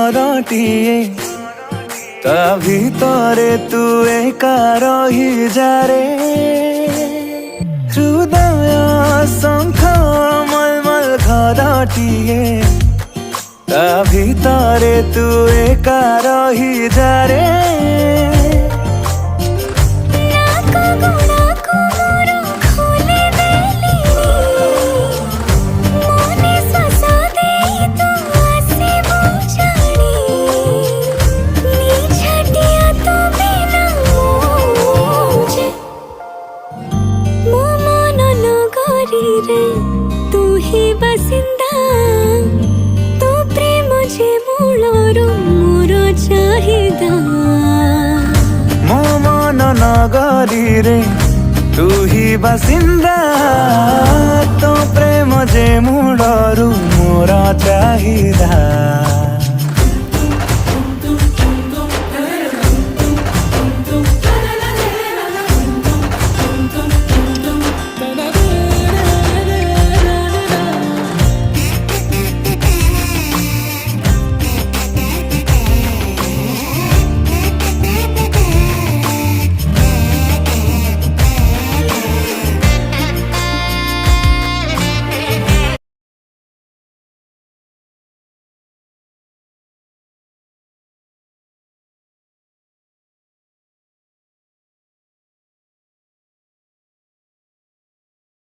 घरटिए ता भितरे तू एका रही जारे हृदय शंख मलमल घरटिए ता भितरे तू एका रही जारे तू ही बसिंदा तो प्रेम जे मूलर मोर चाहिदा मो मन नगरी रे तू ही बासिंदा तो प्रेम जे मूलर मोर चाहिदा।